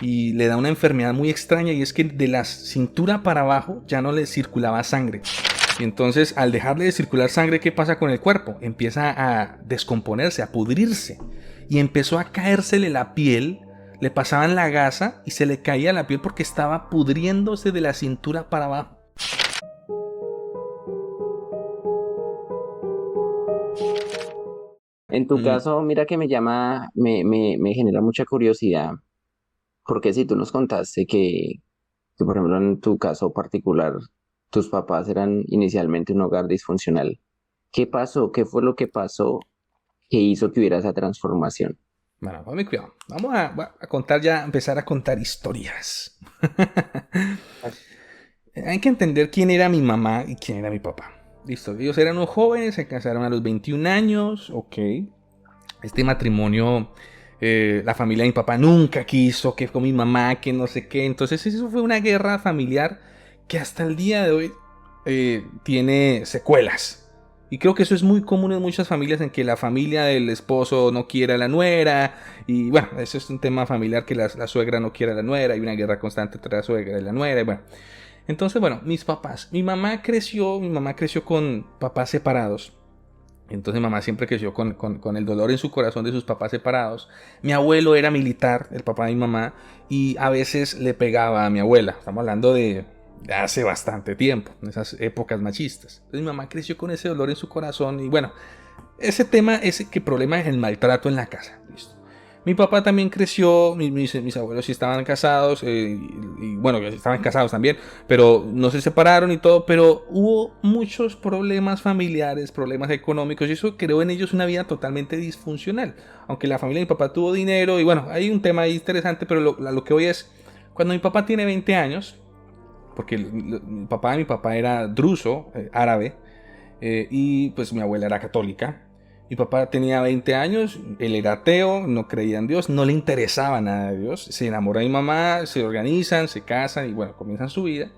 y le da una enfermedad muy extraña, y es que de la cintura para abajo ya no le circulaba sangre. Y entonces, al dejarle de circular sangre, ¿qué pasa con el cuerpo? Empieza a descomponerse, a pudrirse, y empezó a caérsele la piel. Le pasaban la gasa y se le caía la piel porque estaba pudriéndose de la cintura para abajo. En tu Mm, caso, mira que me genera mucha curiosidad, porque si tú nos contaste que, por ejemplo, en tu caso particular, tus papás eran inicialmente un hogar disfuncional, ¿qué pasó? ¿Qué fue lo que pasó que hizo que hubiera esa transformación? bueno, ponme cuidado. Vamos a contar ya, empezar a contar historias. Hay que entender quién era mi mamá y quién era mi papá. Listo, ellos eran unos jóvenes, se casaron a los 21 años, ok. Este matrimonio, la familia de mi papá nunca quiso, que con mi mamá, que no sé qué. Entonces eso fue una guerra familiar que hasta el día de hoy tiene secuelas. Y creo que eso es muy común en muchas familias, en que la familia del esposo no quiere a la nuera. Y bueno, eso es un tema familiar, que la suegra no quiere a la nuera. Hay una guerra constante entre la suegra y la nuera. Y bueno, entonces, bueno, mis papás. Mi mamá creció con papás separados. Entonces mamá siempre creció con el dolor en su corazón de sus papás separados. Mi abuelo era militar, el papá de mi mamá, y a veces le pegaba a mi abuela. Estamos hablando de hace bastante tiempo, en esas épocas machistas. Entonces mi mamá creció con ese dolor en su corazón, y bueno, ese tema, ese que problema es el maltrato en la casa. Listo. Mi papá también creció, mis abuelos sí estaban casados, y bueno, estaban casados también, pero no se separaron y todo, pero hubo muchos problemas familiares, problemas económicos, y eso creó en ellos una vida totalmente disfuncional. Aunque la familia de mi papá tuvo dinero, y bueno, hay un tema ahí interesante, pero lo que hoy es, cuando mi papá tiene 20 años, porque el papá de mi papá era druso, árabe, y pues mi abuela era católica. Mi papá tenía 20 años, él era ateo, no creía en Dios, no le interesaba nada de Dios. Se enamora de mi mamá, se organizan, se casan y bueno, comienzan su vida.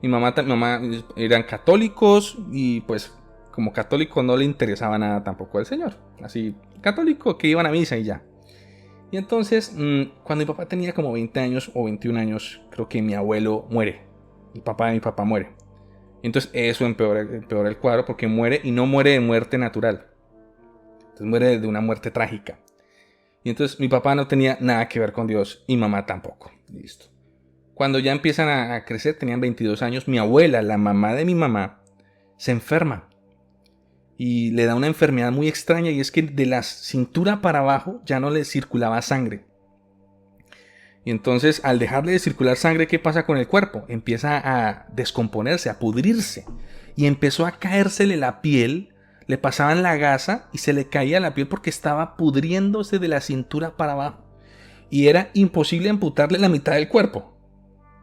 Mi mamá eran católicos, y pues como católico no le interesaba nada tampoco al Señor. Así, católico, que iban a misa y ya. Y entonces, cuando mi papá tenía como 20 años o 21 años, creo que mi abuelo muere. El papá de mi papá muere. Entonces eso empeora el cuadro, porque muere, y no muere de muerte natural. Entonces muere de una muerte trágica. Y entonces mi papá no tenía nada que ver con Dios, y mamá tampoco. Listo. Cuando ya empiezan a crecer, tenían 22 años, mi abuela, la mamá de mi mamá, se enferma. Y le da una enfermedad muy extraña, y es que de la cintura para abajo ya no le circulaba sangre. Y entonces, al dejarle de circular sangre, ¿qué pasa con el cuerpo? Empieza a descomponerse, a pudrirse. Y empezó a caérsele la piel, le pasaban la gasa y se le caía la piel porque estaba pudriéndose de la cintura para abajo. Y era imposible amputarle la mitad del cuerpo.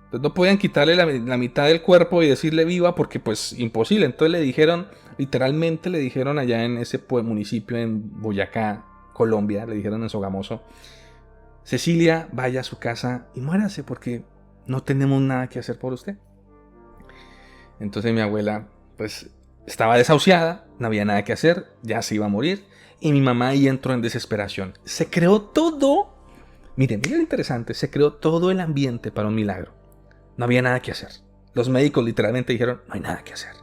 Entonces no podían quitarle la mitad del cuerpo y decirle viva, porque pues imposible. Entonces le dijeron, literalmente le dijeron allá en ese municipio en Boyacá, Colombia, le dijeron en Sogamoso: Cecilia, vaya a su casa y muérase, porque no tenemos nada que hacer por usted. Entonces mi abuela pues estaba desahuciada, no había nada que hacer, ya se iba a morir, y mi mamá ahí entró en desesperación. Se creó todo, miren lo interesante, se creó todo el ambiente para un milagro. No había nada que hacer. Los médicos literalmente dijeron, no hay nada que hacer.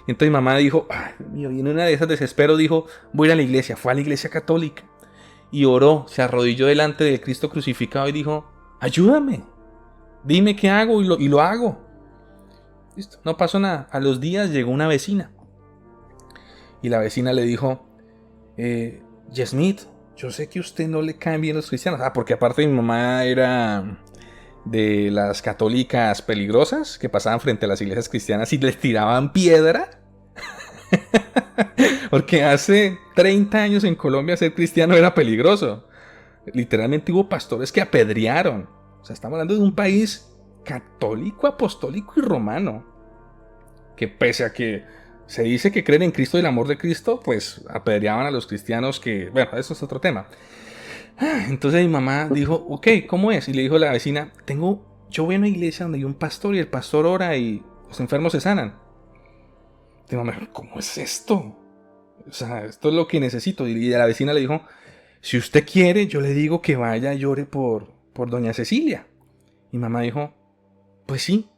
Y entonces mi mamá dijo, ay, Dios mío, y en una de esas desespero dijo, voy a ir a la iglesia. Fue a la iglesia católica y oró, se arrodilló delante del Cristo crucificado y dijo, ayúdame, dime qué hago, y lo hago. Listo, no pasó nada. A los días llegó una vecina, y la vecina le dijo, Yesmith, yo sé que a usted no le caen bien los cristianos. Porque aparte mi mamá era de las católicas peligrosas que pasaban frente a las iglesias cristianas y les tiraban piedra. Porque hace 30 años en Colombia ser cristiano era peligroso. Literalmente hubo pastores que apedrearon. O sea, estamos hablando de un país católico, apostólico y romano, que pese a que se dice que creen en Cristo y el amor de Cristo, pues apedreaban a los cristianos, que, bueno, eso es otro tema. Entonces mi mamá dijo, ok, ¿cómo es? Y le dijo a la vecina, yo voy a una iglesia donde hay un pastor, y el pastor ora y los enfermos se sanan. Y mi mamá, ¿cómo es esto? O sea, esto es lo que necesito. Y la vecina le dijo, si usted quiere, yo le digo que vaya, llore por doña Cecilia. Y mamá dijo, pues sí.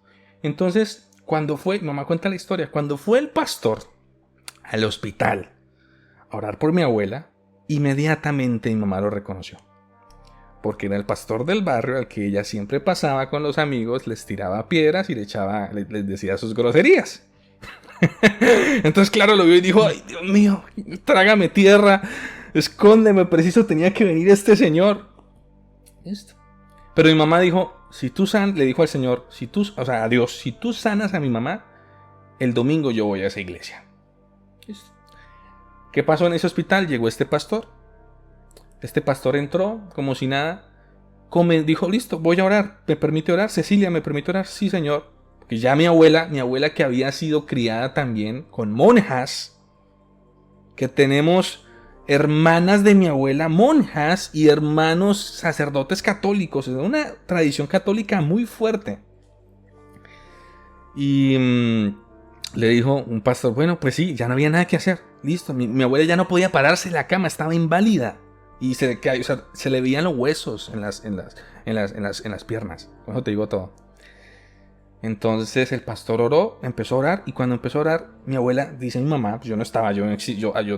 Entonces, mamá cuenta la historia, cuando fue el pastor al hospital a orar por mi abuela, inmediatamente mi mamá lo reconoció. Porque era el pastor del barrio al que ella siempre pasaba con los amigos, les tiraba piedras y les decía sus groserías. Entonces, claro, lo vio y dijo, ay, Dios mío, trágame tierra, escóndeme, preciso tenía que venir este señor. Listo. Pero mi mamá dijo, le dijo al Señor, a Dios, si tú sanas a mi mamá, el domingo yo voy a esa iglesia. ¿Listo? ¿Qué pasó en ese hospital? Llegó este pastor. Este pastor entró como si nada. Dijo, listo, voy a orar. ¿Me permite orar? Cecilia, ¿me permite orar? Sí, Señor. Porque ya mi abuela que había sido criada también con monjas, que tenemos hermanas de mi abuela monjas y hermanos sacerdotes católicos. Es una tradición católica muy fuerte. Y le dijo un pastor, bueno, pues sí, ya no había nada que hacer. Listo, mi abuela ya no podía pararse de la cama, estaba inválida. Y se le veían los huesos en las piernas. Con eso te digo todo. Entonces el pastor oró, empezó a orar, y cuando empezó a orar, mi abuela, dice mi mamá, pues yo no estaba, yo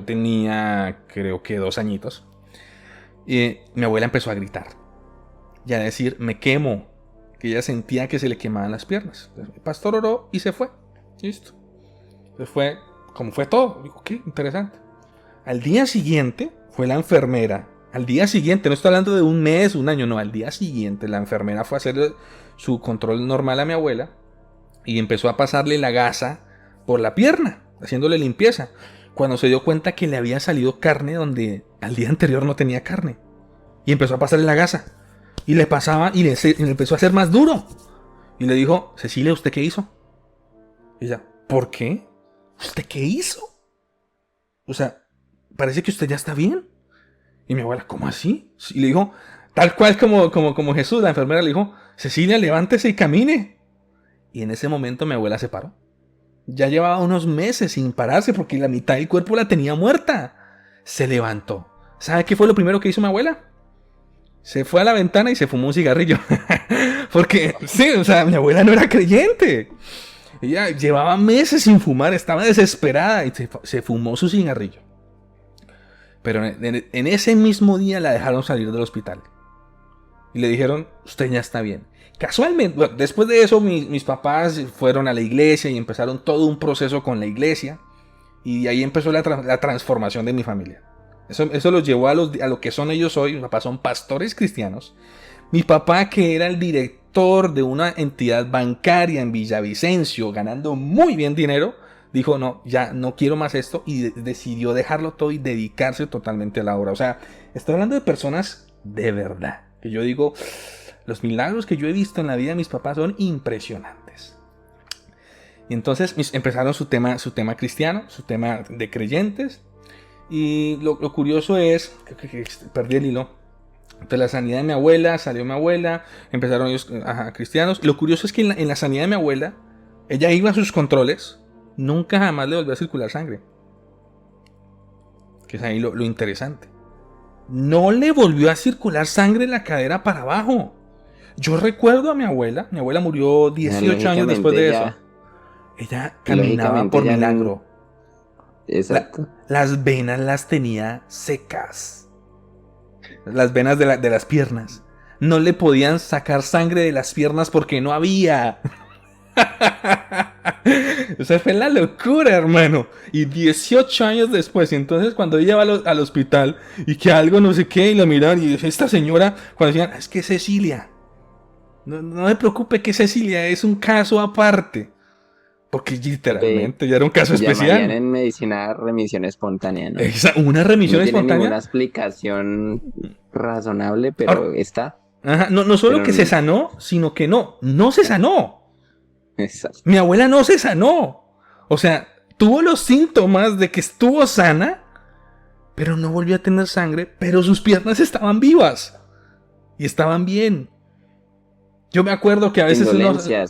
tenía creo que 2 añitos, y mi abuela empezó a gritar, y a decir, me quemo, que ella sentía que se le quemaban las piernas. Entonces, el pastor oró y se fue, listo. Entonces fue, como fue todo, digo, qué interesante. Al día siguiente, fue la enfermera, al día siguiente, no estoy hablando de un mes, un año, no, al día siguiente, la enfermera fue a hacer su control normal a mi abuela y empezó a pasarle la gasa por la pierna, haciéndole limpieza, cuando se dio cuenta que le había salido carne donde al día anterior no tenía carne, y empezó a pasarle la gasa y le pasaba y le empezó a hacer más duro, y le dijo, Cecilia, ¿usted qué hizo? Y ella, ¿por qué? ¿Usted qué hizo? O sea, parece que usted ya está bien. Y mi abuela, ¿cómo así? Y le dijo, tal cual como Jesús, la enfermera le dijo, Cecilia, levántese y camine. Y en ese momento mi abuela se paró. Ya llevaba unos meses sin pararse porque la mitad del cuerpo la tenía muerta. Se levantó. ¿Sabe qué fue lo primero que hizo mi abuela? Se fue a la ventana y se fumó un cigarrillo. Porque, sí, o sea, mi abuela no era creyente. Ella llevaba meses sin fumar, estaba desesperada y se fumó su cigarrillo. Pero en ese mismo día la dejaron salir del hospital. Y le dijeron, usted ya está bien. Casualmente, bueno, después de eso, mis papás fueron a la iglesia y empezaron todo un proceso con la iglesia. Y de ahí empezó la transformación de mi familia. Eso los llevó a lo que son ellos hoy. Mis papás son pastores cristianos. Mi papá, que era el director de una entidad bancaria en Villavicencio, ganando muy bien dinero, dijo, no, ya no quiero más esto, y decidió dejarlo todo y dedicarse totalmente a la obra. O sea, estoy hablando de personas de verdad. Que yo digo, los milagros que yo he visto en la vida de mis papás son impresionantes. Y entonces empezaron su tema cristiano, su tema de creyentes. Y lo curioso es, que perdí el hilo, de la sanidad de mi abuela, salió mi abuela, empezaron ellos cristianos. Lo curioso es que en la sanidad de mi abuela, ella iba a sus controles, nunca jamás le volvió a circular sangre. Que es ahí lo interesante. No le volvió a circular sangre en la cadera para abajo. Yo recuerdo a mi abuela murió 18 años después de eso. Ella caminaba por milagro. Exacto. Las venas las tenía secas. Las venas de las piernas. No le podían sacar sangre de las piernas porque no había. Esa fue la locura, hermano. Y 18 años después, y entonces cuando ella va al hospital y que algo no sé qué, y la miran y esta señora, cuando decían, es que Cecilia, no me preocupe, que Cecilia es un caso aparte, porque literalmente ya era un caso especial. Llamarían en medicina remisión espontánea, ¿no? Una remisión no espontánea. No tiene ninguna explicación razonable, pero ahora, está. Ajá, no solo que se sanó, sino que no se sanó. Exacto. Mi abuela no se sanó. O sea, tuvo los síntomas de que estuvo sana, pero no volvió a tener sangre, pero sus piernas estaban vivas y estaban bien. Yo me acuerdo que a veces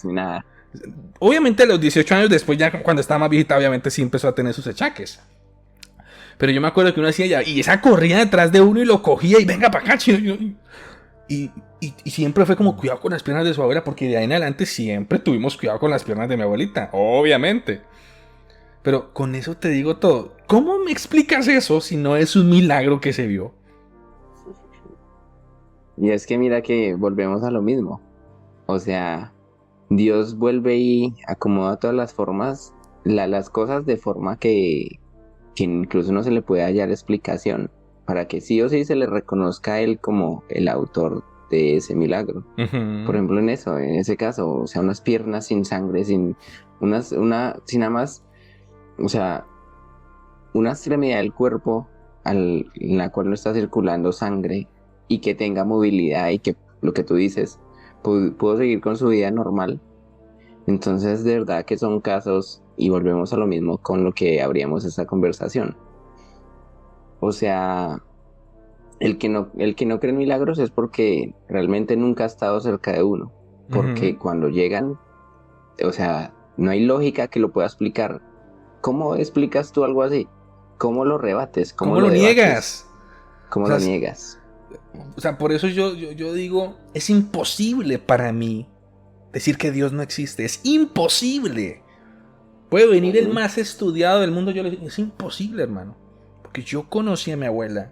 ni nada. Obviamente a los 18 años después, ya cuando estaba más viejita, obviamente sí empezó a tener sus achaques. Pero yo me acuerdo que uno hacía y esa corría detrás de uno y lo cogía y venga para acá, chino. Y siempre fue como cuidado con las piernas de su abuela, porque de ahí en adelante siempre tuvimos cuidado con las piernas de mi abuelita, obviamente. Pero con eso te digo todo. ¿Cómo me explicas eso si no es un milagro que se vio? Y es que mira que volvemos a lo mismo. O sea, Dios vuelve y acomoda todas las formas, las cosas de forma que incluso no se le puede hallar explicación, para que sí o sí se le reconozca a él como el autor de ese milagro. Por Uh-huh. ejemplo, en ese caso, o sea, unas piernas sin sangre, sin nada más, o sea, una extremidad del cuerpo en la cual no está circulando sangre y que tenga movilidad y que lo que tú dices, pudo seguir con su vida normal. Entonces, de verdad que son casos, y volvemos a lo mismo con lo que abríamos esta conversación. O sea, el que no cree en milagros es porque realmente nunca ha estado cerca de uno. Uh-huh. Porque cuando llegan, o sea, no hay lógica que lo pueda explicar. ¿Cómo explicas tú algo así? ¿Cómo lo rebates? ¿Cómo ¿Cómo lo lo debates? niegas? O ¿Cómo sea, lo niegas? por eso yo digo, es imposible para mí decir que Dios no existe. Es imposible. Puede venir el Ujú. más estudiado del mundo. Yo le digo, es imposible, hermano. Porque yo conocí a mi abuela.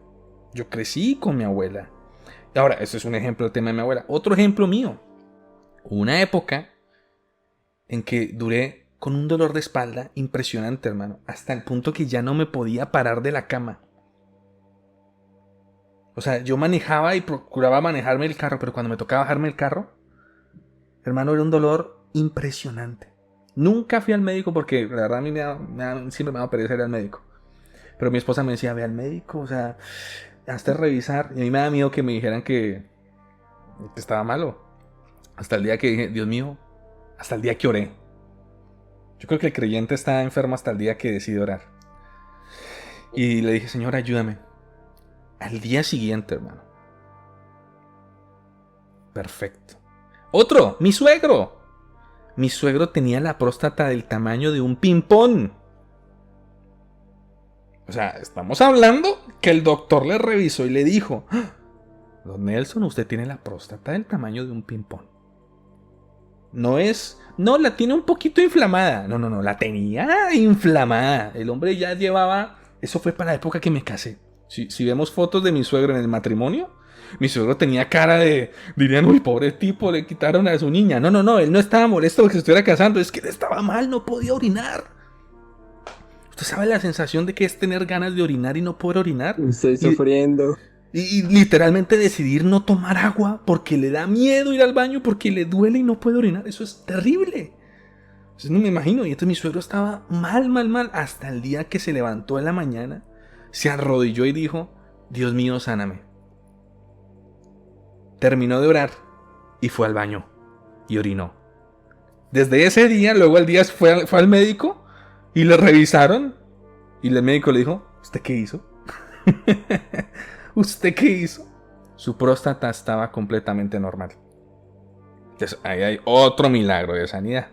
Yo crecí con mi abuela. Ahora, este es un ejemplo del tema de mi abuela. Otro ejemplo mío. Hubo una época en que duré con un dolor de espalda impresionante, hermano. Hasta el punto que ya no me podía parar de la cama. O sea, yo manejaba y procuraba manejarme el carro, pero cuando me tocaba bajarme el carro, hermano, era un dolor impresionante. Nunca fui al médico porque la verdad a mí siempre me da pereza ir al médico. Pero mi esposa me decía, ve al médico, o sea, hazte revisar. Y a mí me da miedo que me dijeran que estaba malo. Hasta el día que dije, Dios mío, hasta el día que oré. Yo creo que el creyente está enfermo hasta el día que decide orar. Y le dije, Señor, ayúdame. Al día siguiente, hermano. Perfecto. Otro, mi suegro. Mi suegro tenía la próstata del tamaño de un ping-pong. O sea, estamos hablando que el doctor le revisó y le dijo, don Nelson, usted tiene la próstata del tamaño de un ping-pong. No es... No, la tiene un poquito inflamada. No, la tenía inflamada. El hombre ya llevaba... Eso fue para la época que me casé. Si vemos fotos de mi suegro en el matrimonio, mi suegro tenía cara de... Dirían, uy, pobre tipo, le quitaron a su niña. No, él no estaba molesto porque se estuviera casando. Es que él estaba mal, no podía orinar. ¿Usted sabe la sensación de que es tener ganas de orinar y no poder orinar? Estoy Y, sufriendo. y literalmente decidir no tomar agua porque le da miedo ir al baño, porque le duele y no puede orinar. Eso es terrible. Entonces no me imagino. Y entonces mi suegro estaba mal, hasta el día que se levantó en la mañana, se arrodilló y dijo, Dios mío, sáname. Terminó de orar y fue al baño y orinó. Desde ese día, luego al día fue al médico y le revisaron y el médico le dijo, ¿usted qué hizo? ¿Usted qué hizo? Su próstata estaba completamente normal. Entonces ahí hay otro milagro de sanidad.